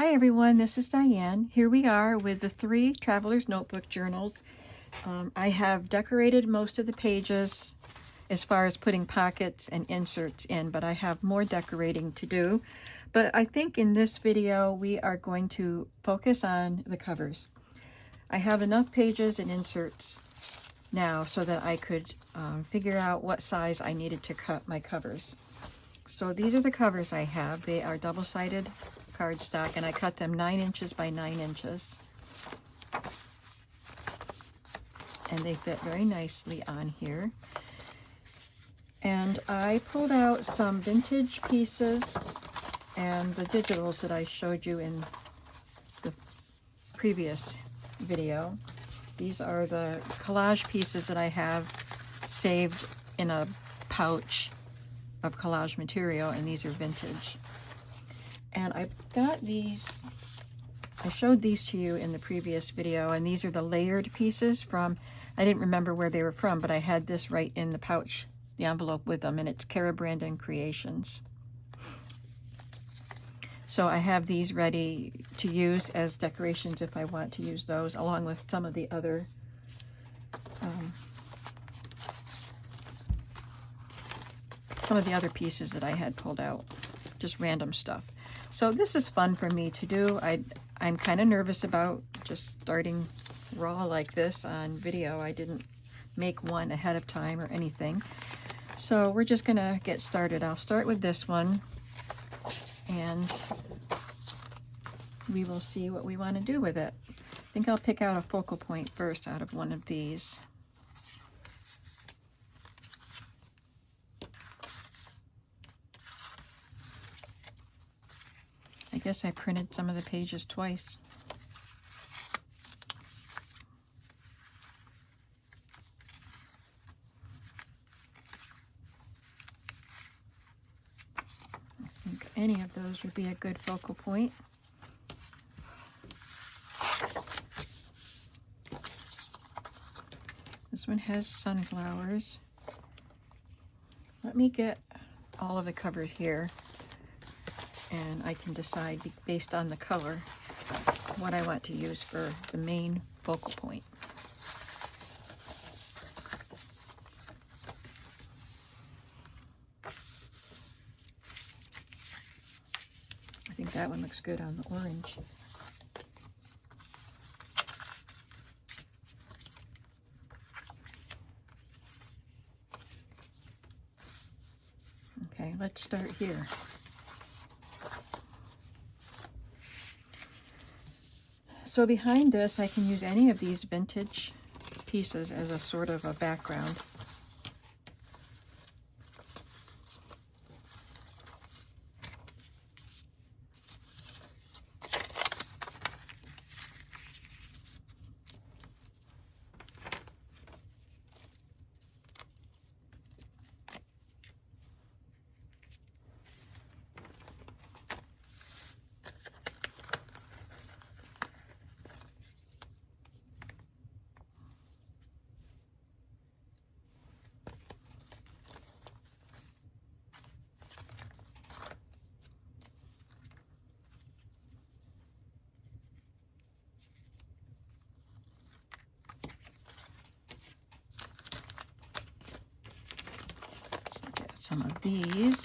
Hi everyone, this is Diane. Here we are with the 3 Traveler's Notebook journals. I have decorated most of the pages as far as putting pockets and inserts in, but I have more decorating to do. But I think in this video we are going to focus on the covers. I have enough pages and inserts now so that I could figure out what size I needed to cut my covers. So these are the covers I have. They are double-sided cardstock, and I cut them 9 inches by 9 inches. And they fit very nicely on here. And I pulled out some vintage pieces and the digitals that I showed you in the previous video. These are the collage pieces that I have saved in a pouch of collage material, and these are vintage. And I got these, I showed these to you in the previous video, and these are the layered pieces from, I didn't remember where they were from, but I had this right in the pouch, the envelope with them, and it's Cara Brandon Creations. So I have these ready to use as decorations if I want to use those, along with some of the other pieces that I had pulled out, just random stuff. So this is fun for me to do. I'm kind of nervous about just starting raw like this on video. I didn't make one ahead of time or anything. So we're just gonna get started. I'll start with this one, and we will see what we want to do with it. I think I'll pick out a focal point first out of one of these. I guess I printed some of the pages twice. I think any of those would be a good focal point. This one has sunflowers. Let me get all of the covers here, and I can decide based on the color what I want to use for the main focal point. I think that one looks good on the orange. Okay, let's start here. So behind this, I can use any of these vintage pieces as a sort of a background. Some of these.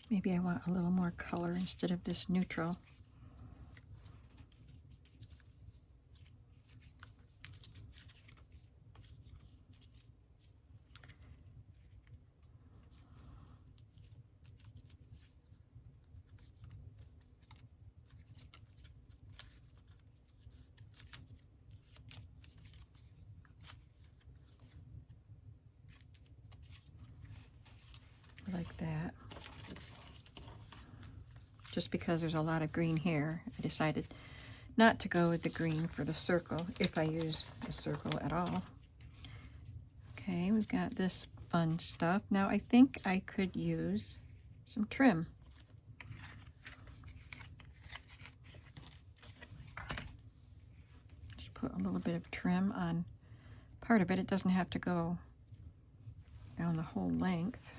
Maybe I want a little more color instead of this neutral. Like that. Just because there's a lot of green here, I decided not to go with the green for the circle, if I use the circle at all. Okay, we've got this fun stuff. Now I think I could use some trim. Just put a little bit of trim on part of it. It doesn't have to go down the whole length.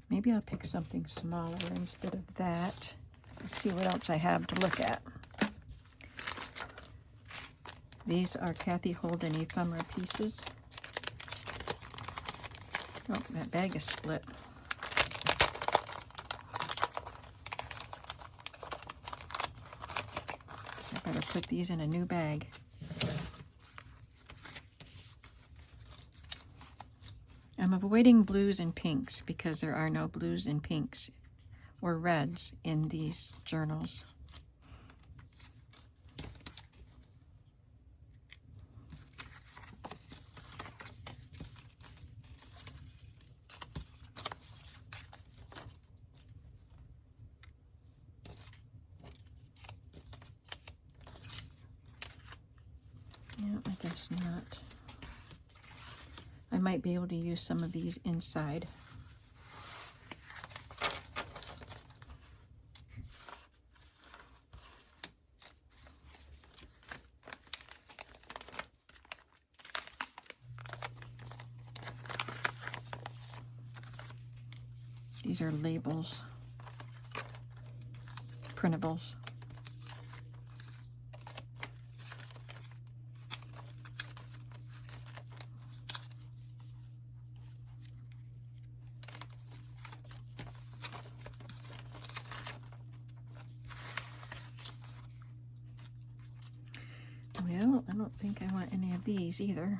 Maybe I'll pick something smaller instead of that. Let's see what else I have to look at. These are Kathy Holden ephemera pieces. Oh, that bag is split. So I better put these in a new bag. I'm avoiding blues and pinks because there are no blues and pinks or reds in these journals. Yeah, I guess not. I might be able to use some of these inside. These are labels, printables. Well, I don't think I want any of these either.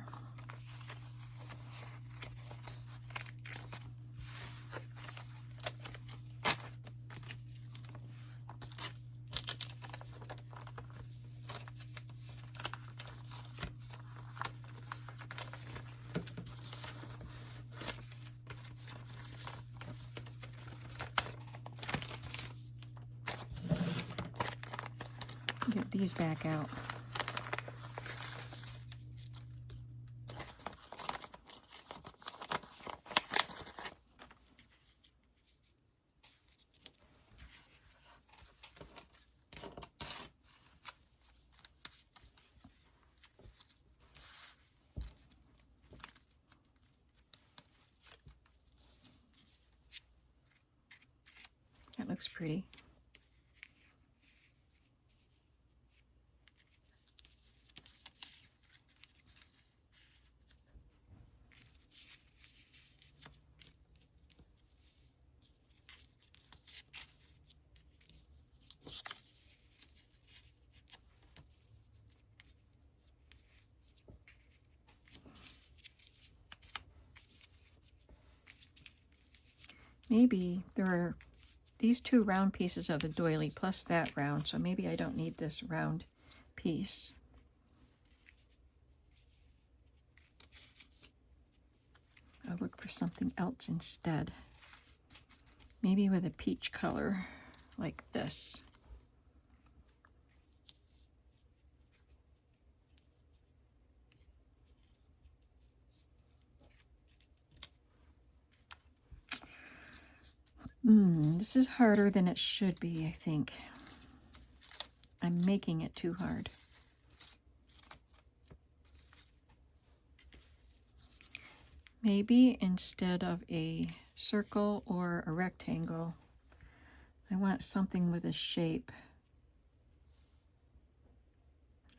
Get these back out. That looks pretty. Maybe there are these two round pieces of the doily plus that round, so maybe I don't need this round piece. I'll look for something else instead. Maybe with a peach color like this. This is harder than it should be, I think. I'm making it too hard. Maybe instead of a circle or a rectangle, I want something with a shape,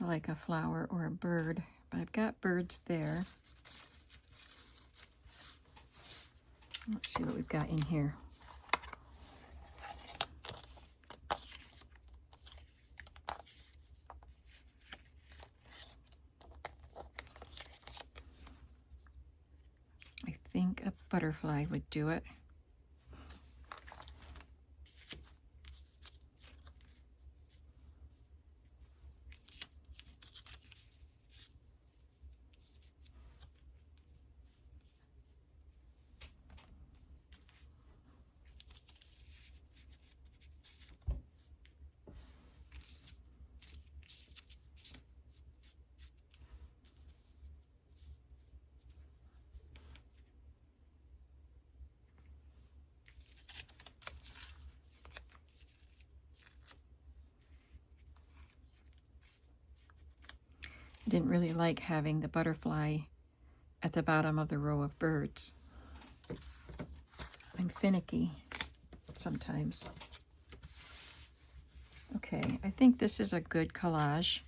like a flower or a bird. But I've got birds there. Let's see what we've got in here. I think a butterfly would do it. didn't really like having the butterfly at the bottom of the row of birds. I'm finicky sometimes. Okay, I think this is a good collage.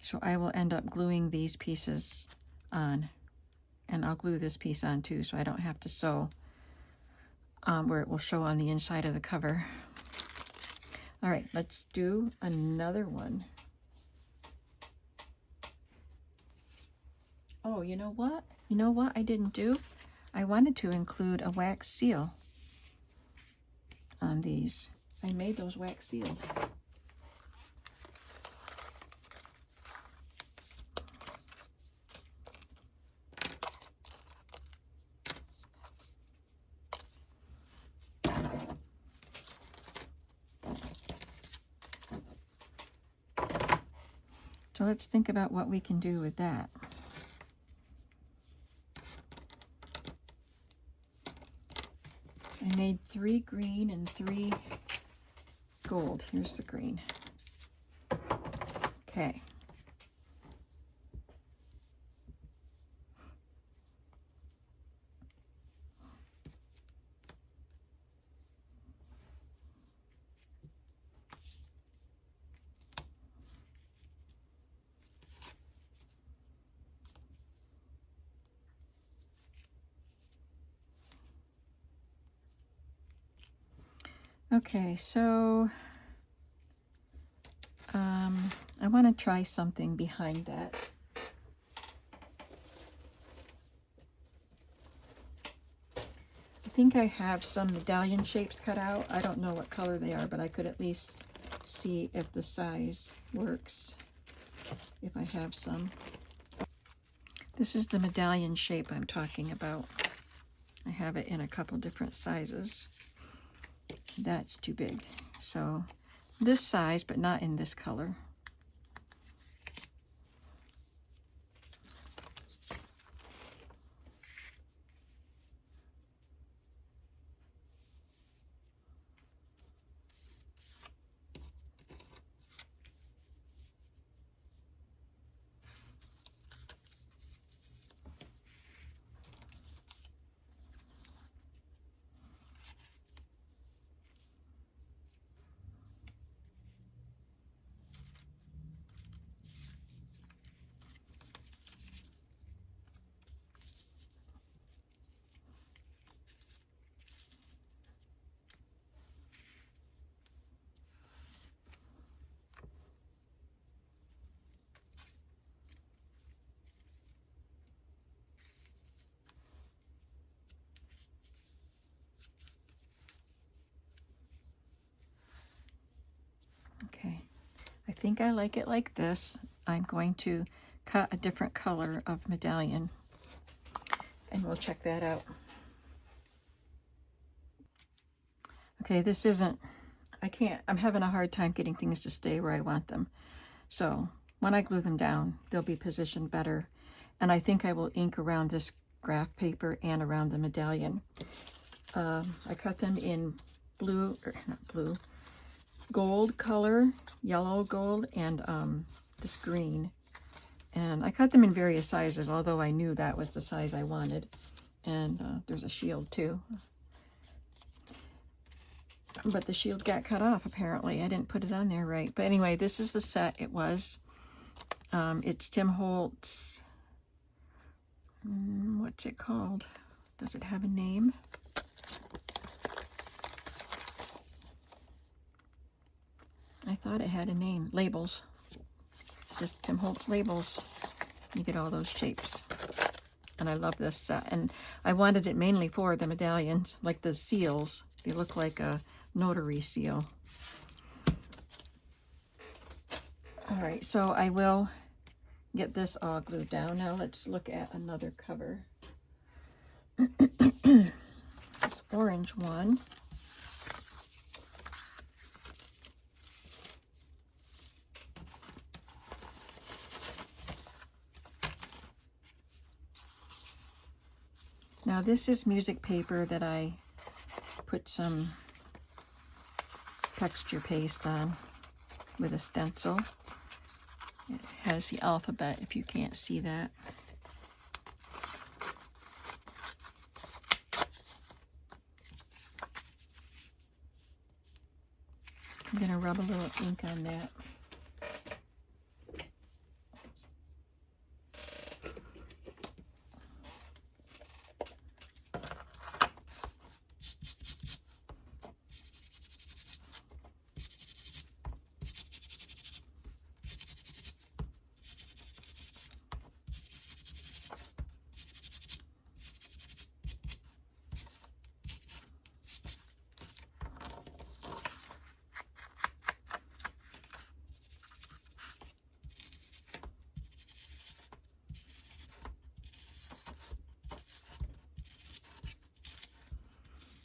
So I will end up gluing these pieces on. And I'll glue this piece on too, so I don't have to sew where it will show on the inside of the cover. All right, let's do another one. Oh, you know what? You know what I didn't do? I wanted to include a wax seal on these. I made those wax seals. So let's think about what we can do with that. I made 3 green and 3 gold. Here's the green. Okay. Okay, so I want to try something behind that. I think I have some medallion shapes cut out. I don't know what color they are, but I could at least see if the size works, if I have some. This is the medallion shape I'm talking about. I have it in a couple different sizes. That's too big. So this size, but not in this color. Okay, I think I like it like this. I'm going to cut a different color of medallion, and we'll check that out. Okay, this isn't, I'm having a hard time getting things to stay where I want them. So when I glue them down, they'll be positioned better. And I think I will ink around this graph paper and around the medallion. I cut them in gold color, yellow gold, and this green. And I cut them in various sizes, although I knew that was the size I wanted. And there's a shield too. But the shield got cut off, apparently. I didn't put it on there right. But anyway, this is the set it was. It's Tim Holtz. What's it called? Does it have a name? I thought it had a name. Labels. It's just Tim Holtz labels. You get all those shapes. And I love this set. And I wanted it mainly for the medallions, like the seals. They look like a notary seal. All right, so I will get this all glued down. Now let's look at another cover. This orange one. Now this is music paper that I put some texture paste on with a stencil. It has the alphabet, if you can't see that. I'm going to rub a little ink on that.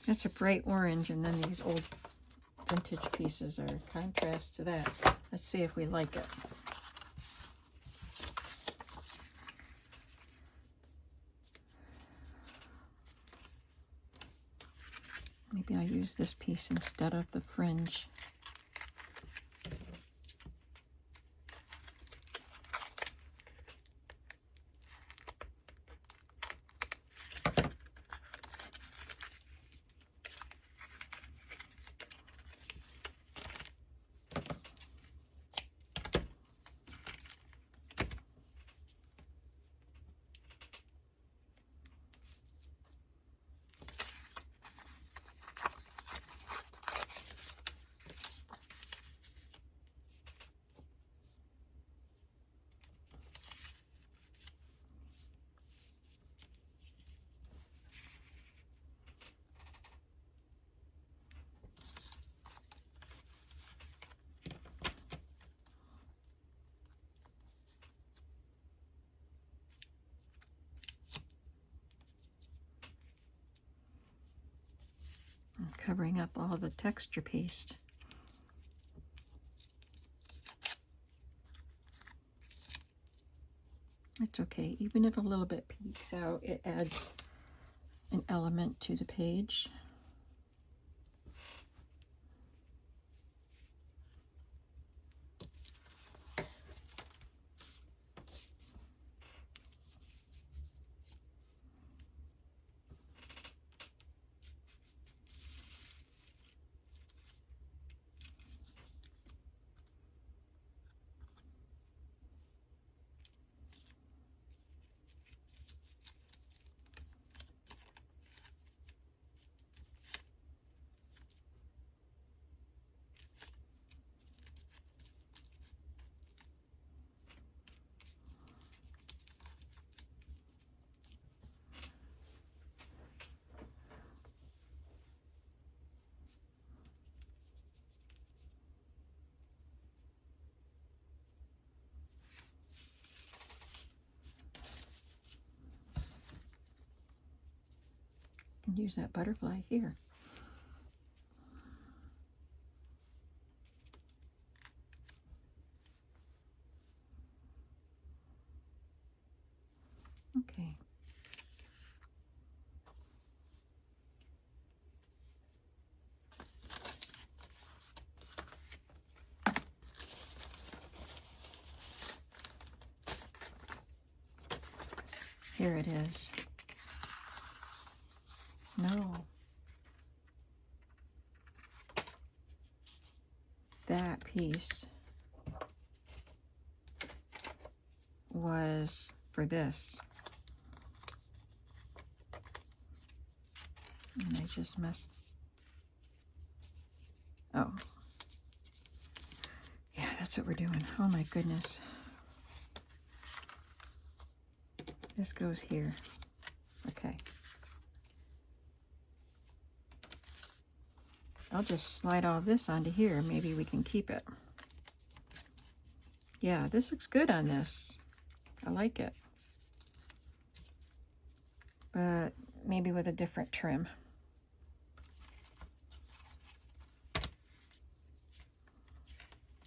That's a bright orange, and then these old vintage pieces are contrast to that. Let's see if we like it. Maybe I'll use this piece instead of the fringe. I'm covering up all the texture paste. It's okay, even if a little bit peeks out, it adds an element to the page. And use that butterfly here. Okay. Here it is. No. That piece was for this. And I just messed. Oh. Yeah, that's what we're doing. Oh my goodness. This goes here. Okay. I'll just slide all this onto here. Maybe we can keep it. Yeah, this looks good on this. I like it. But maybe with a different trim.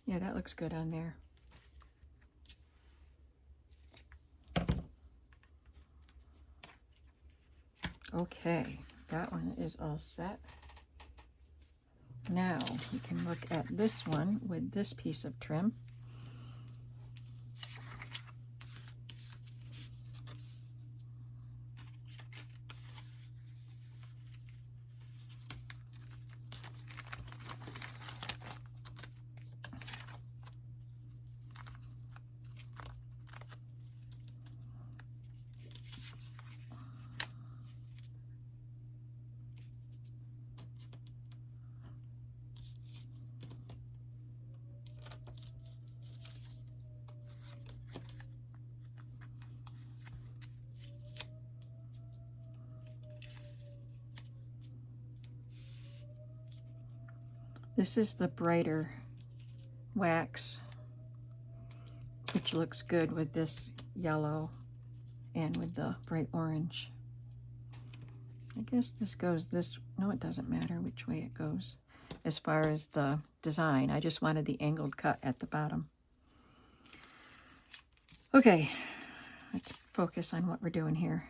Yeah, that looks good on there. Okay, that one is all set. Now we can look at this one with this piece of trim. This is the brighter wax, which looks good with this yellow and with the bright orange. I guess this goes this, no, it doesn't matter which way it goes as far as the design. I just wanted the angled cut at the bottom. Okay, let's focus on what we're doing here.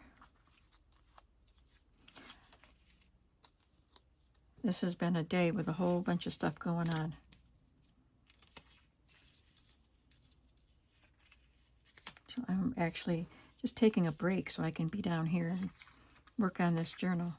This has been a day with a whole bunch of stuff going on. So I'm actually just taking a break so I can be down here and work on this journal.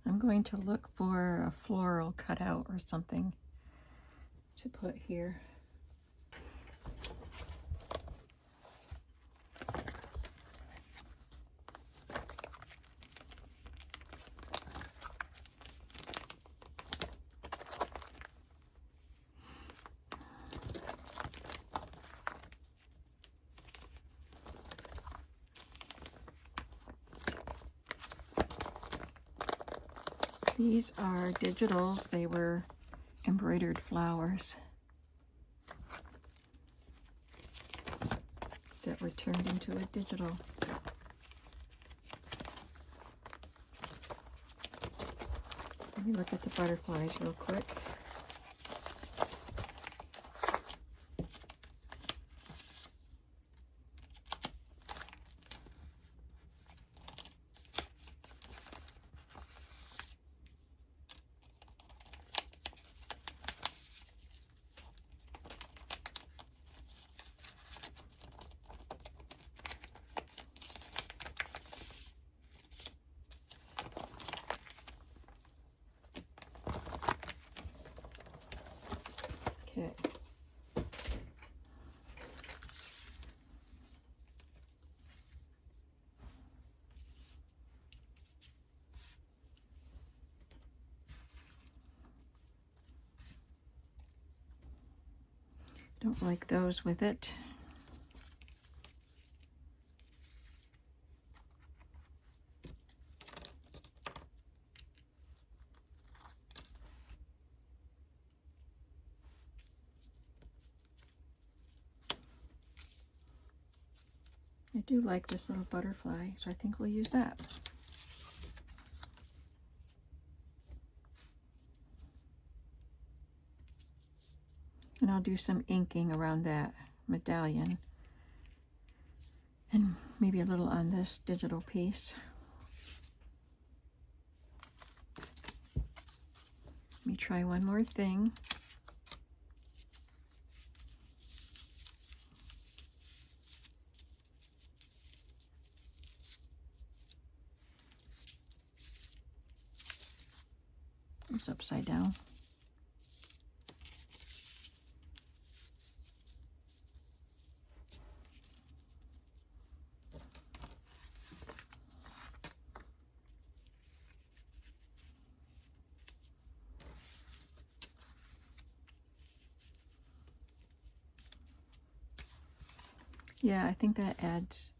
I'm going to look for a floral cutout or something to put here. These are digitals. They were embroidered flowers that were turned into a digital. Let me look at the butterflies real quick. Okay. Don't like those with it. I do like this little butterfly, so I think we'll use that. And I'll do some inking around that medallion. And maybe a little on this digital piece. Let me try one more thing. It's upside down. Yeah, I think that adds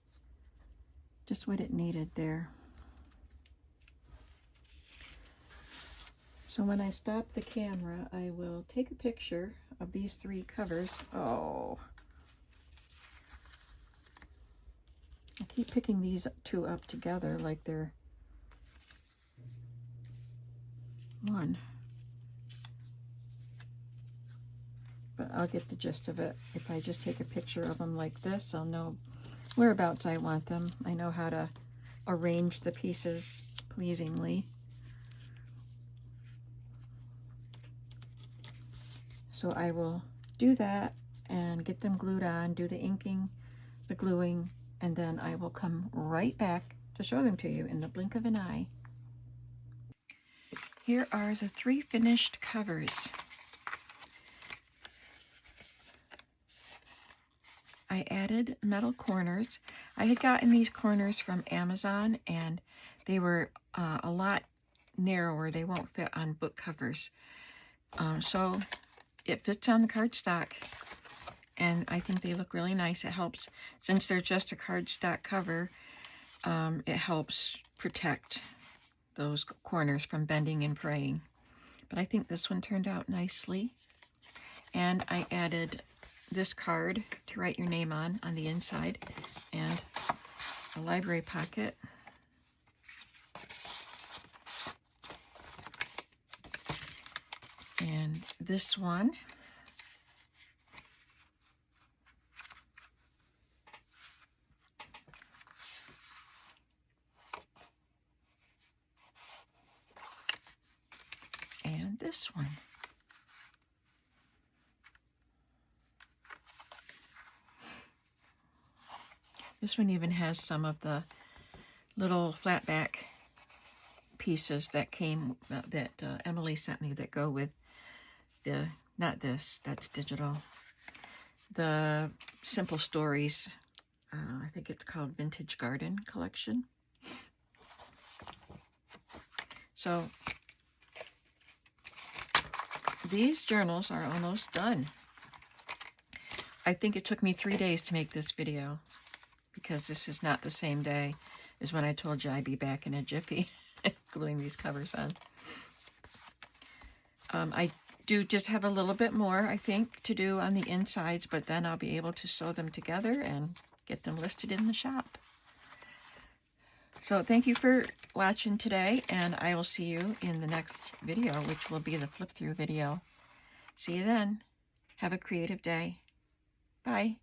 just what it needed there. So when I stop the camera, I will take a picture of these three covers. Oh, I keep picking these two up together like they're one. But I'll get the gist of it. If I just take a picture of them like this, I'll know whereabouts I want them. I know how to arrange the pieces pleasingly. So I will do that and get them glued on, do the inking, the gluing, and then I will come right back to show them to you in the blink of an eye. Here are the 3 finished covers. I added metal corners. I had gotten these corners from Amazon, and they were a lot narrower. They won't fit on book covers. So it fits on the cardstock, and I think they look really nice. It helps, since they're just a cardstock cover, it helps protect those corners from bending and fraying. But I think this one turned out nicely. And I added this card to write your name on the inside, and a library pocket. And this one. And this one. This one even has some of the little flat back pieces that came, that Emily sent me, that go with the, not this, that's digital, the Simple Stories, I think it's called Vintage Garden Collection. So these journals are almost done. I think it took me 3 days to make this video, because this is not the same day as when I told you I'd be back in a jiffy gluing these covers on. I do just have a little bit more, I think, to do on the insides, but then I'll be able to sew them together and get them listed in the shop. So thank you for watching today, and I will see you in the next video, which will be the flip through video. See you then. Have a creative day. Bye.